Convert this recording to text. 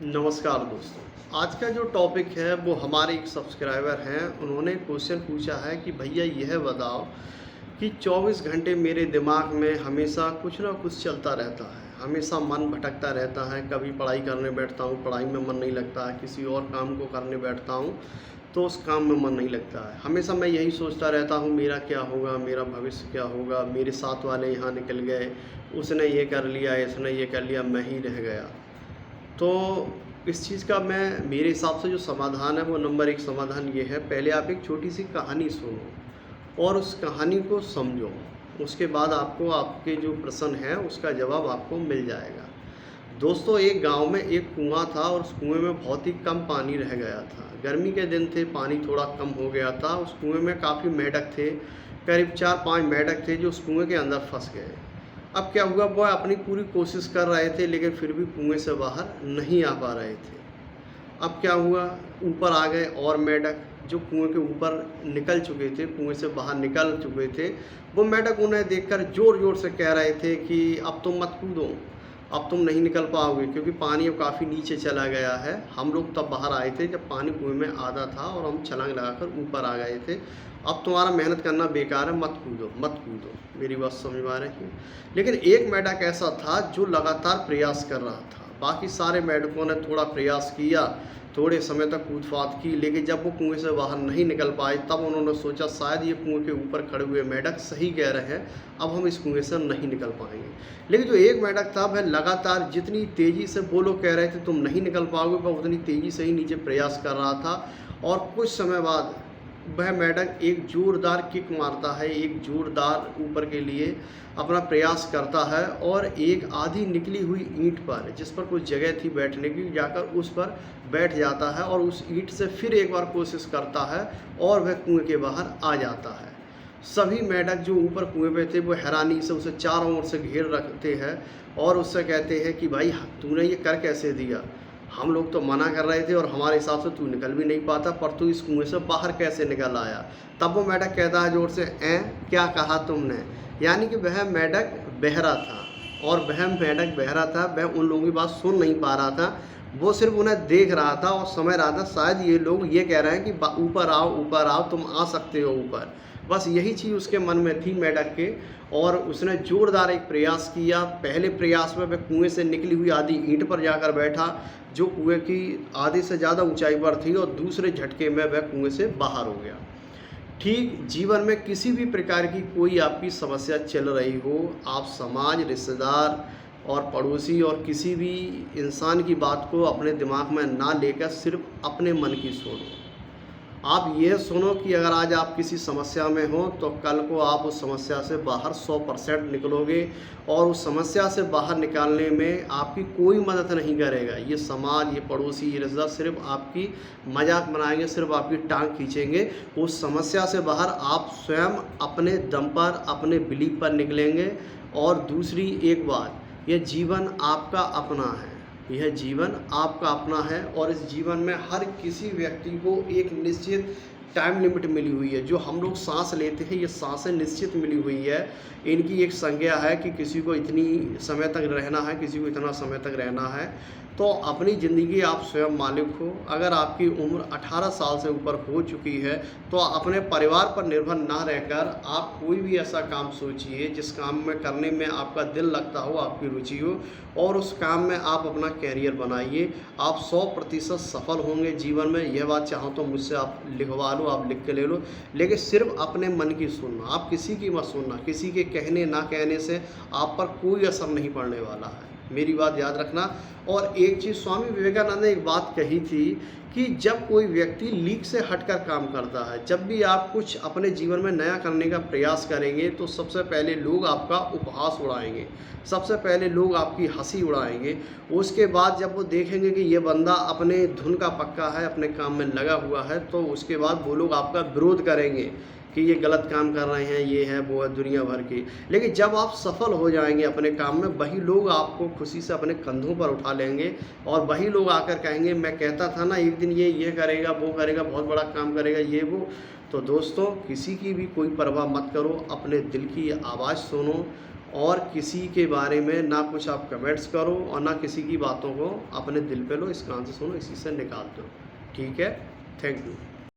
नमस्कार दोस्तों। आज का जो टॉपिक है वो हमारे एक सब्सक्राइबर हैं, उन्होंने क्वेश्चन पूछा है कि भैया यह बताओ कि 24 घंटे मेरे दिमाग में हमेशा कुछ ना कुछ चलता रहता है, हमेशा मन भटकता रहता है। कभी पढ़ाई करने बैठता हूँ, पढ़ाई में मन नहीं लगता है, किसी और काम को करने बैठता हूँ तो उस काम में मन नहीं लगता है। हमेशा मैं यही सोचता रहता हूँ मेरा क्या होगा, मेरा भविष्य क्या होगा, मेरे साथ वाले यहाँ निकल गए, उसने ये कर लिया, इसने ये कर लिया, मैं ही रह गया। तो इस चीज़ का मेरे हिसाब से जो समाधान है वो नंबर एक समाधान ये है, पहले आप एक छोटी सी कहानी सुनो और उस कहानी को समझो। उसके बाद आपको आपके जो प्रश्न है उसका जवाब आपको मिल जाएगा। दोस्तों, एक गांव में एक कुआं था और उस कुएं में बहुत ही कम पानी रह गया था। गर्मी के दिन थे, पानी थोड़ा कम हो गया था। उस कुएं में काफ़ी मेंढक थे, करीब 4-5 मेंढक थे जो उस कुएं के अंदर फंस गए। अब क्या हुआ, वो अपनी पूरी कोशिश कर रहे थे लेकिन फिर भी कुएं से बाहर नहीं आ पा रहे थे। अब क्या हुआ, ऊपर आ गए और मेंढक जो कुएं के ऊपर निकल चुके थे, कुएं से बाहर निकल चुके थे। वो मेंढक उन्हें देखकर ज़ोर ज़ोर से कह रहे थे कि अब तुम मत कूदो, अब तुम नहीं निकल पाओगे, क्योंकि पानी अब काफ़ी नीचे चला गया है। हम लोग तब बाहर आए थे जब पानी कुएं में आधा था और हम छलांग लगाकर ऊपर आ गए थे। अब तुम्हारा मेहनत करना बेकार है, मत कूदो मत कूदो। मेरी बात समझ में आ रही है? लेकिन एक मेंढक ऐसा था जो लगातार प्रयास कर रहा था। बाकी सारे मेंढकों ने थोड़ा प्रयास किया, थोड़े समय तक कूद-फाद की, लेकिन जब वो कुएं से बाहर नहीं निकल पाए तब उन्होंने सोचा शायद ये कुएं के ऊपर खड़े हुए मेंढक सही कह रहे हैं, अब हम इस कुएं से नहीं निकल पाएंगे। लेकिन जो एक मेंढक था वह लगातार जितनी तेज़ी से वो लोग कह रहे थे तुम नहीं निकल पाओगे, वह उतनी तेज़ी से ही नीचे प्रयास कर रहा था। और कुछ समय बाद वह मेंढक एक ज़ोरदार किक मारता है, एक ज़ोरदार ऊपर के लिए अपना प्रयास करता है और एक आधी निकली हुई ईंट पर, जिस पर कुछ जगह थी बैठने की, जाकर उस पर बैठ जाता है और उस ईंट से फिर एक बार कोशिश करता है और वह कुएं के बाहर आ जाता है। सभी मेंढक जो ऊपर कुएं पे थे वो हैरानी से उसे चारों ओर से घेर रखते हैं और उससे कहते हैं कि भाई तूने ये कर कैसे दिया, हम लोग तो मना कर रहे थे और हमारे हिसाब से तू निकल भी नहीं पाता, पर तू इस कुएं से बाहर कैसे निकल आया। तब वो मेंढक कहता है जोर से, क्या कहा तुमने। यानी कि वह मेंढक बहरा था और वह मेंढक बहरा था, वह उन लोगों की बात सुन नहीं पा रहा था, वो सिर्फ उन्हें देख रहा था और समझ रहा था शायद ये लोग ये कह रहे हैं कि ऊपर आओ, तुम आ सकते हो ऊपर। बस यही चीज़ उसके मन में थी मेंढक के, और उसने ज़ोरदार एक प्रयास किया। पहले प्रयास में वह कुएं से निकली हुई आधी ईंट पर जाकर बैठा, जो कुएं की आधे से ज़्यादा ऊंचाई पर थी, और दूसरे झटके में वह कुएं से बाहर हो गया। ठीक जीवन में किसी भी प्रकार की कोई आपकी समस्या चल रही हो, आप समाज, रिश्तेदार और पड़ोसी और किसी भी इंसान की बात को अपने दिमाग में ना लेकर सिर्फ अपने मन की सुनो। आप ये सुनो कि अगर आज आप किसी समस्या में हो तो कल को आप उस समस्या से बाहर 100% निकलोगे, और उस समस्या से बाहर निकालने में आपकी कोई मदद नहीं करेगा। ये समाज, ये पड़ोसी, ये रिश्तेदार सिर्फ आपकी मजाक बनाएंगे, सिर्फ आपकी टांग खींचेंगे। उस समस्या से बाहर आप स्वयं अपने दम पर, अपने बिलीव पर निकलेंगे। और दूसरी एक बात, ये जीवन आपका अपना है, यह जीवन आपका अपना है, और इस जीवन में हर किसी व्यक्ति को एक निश्चित टाइम लिमिट मिली हुई है। जो हम लोग सांस लेते हैं, ये सांसें निश्चित मिली हुई है, इनकी एक संज्ञा है कि किसी को इतनी समय तक रहना है, किसी को इतना समय तक रहना है। तो अपनी ज़िंदगी आप स्वयं मालिक हो। अगर आपकी उम्र 18 साल से ऊपर हो चुकी है तो अपने परिवार पर निर्भर ना रहकर आप कोई भी ऐसा काम सोचिए जिस काम में करने में आपका दिल लगता हो, आपकी रुचि हो, और उस काम में आप अपना कैरियर बनाइए। आप 100% सफल होंगे जीवन में। यह बात चाहो तो मुझसे आप लिखवा लो, आप लिख के ले लो, लेकिन सिर्फ अपने मन की सुनना, आप किसी की मत सुनना। किसी के कहने ना कहने से आप पर कोई असर नहीं पड़ने वाला है, मेरी बात याद रखना। और एक चीज़, स्वामी विवेकानंद ने एक बात कही थी कि जब कोई व्यक्ति लीक से हटकर काम करता है, जब भी आप कुछ अपने जीवन में नया करने का प्रयास करेंगे तो सबसे पहले लोग आपका उपहास उड़ाएंगे, सबसे पहले लोग आपकी हंसी उड़ाएंगे। उसके बाद जब वो देखेंगे कि ये बंदा अपने धुन का पक्का है, अपने काम में लगा हुआ है, तो उसके बाद वो लोग आपका विरोध करेंगे कि ये गलत काम कर रहे हैं, ये है वो है, दुनिया भर की। लेकिन जब आप सफल हो जाएंगे अपने काम में, वही लोग आपको खुशी से अपने कंधों पर उठा लेंगे, और वही लोग आकर कहेंगे मैं कहता था ना एक दिन ये करेगा, वो करेगा, बहुत बड़ा काम करेगा, ये वो। तो दोस्तों, किसी की भी कोई परवाह मत करो, अपने दिल की आवाज़ सुनो और किसी के बारे में ना कुछ आप कमेंट्स करो और ना किसी की बातों को अपने दिल पे लो, इस कान से सुनो, इसी से निकाल दो। ठीक है, थैंक यू।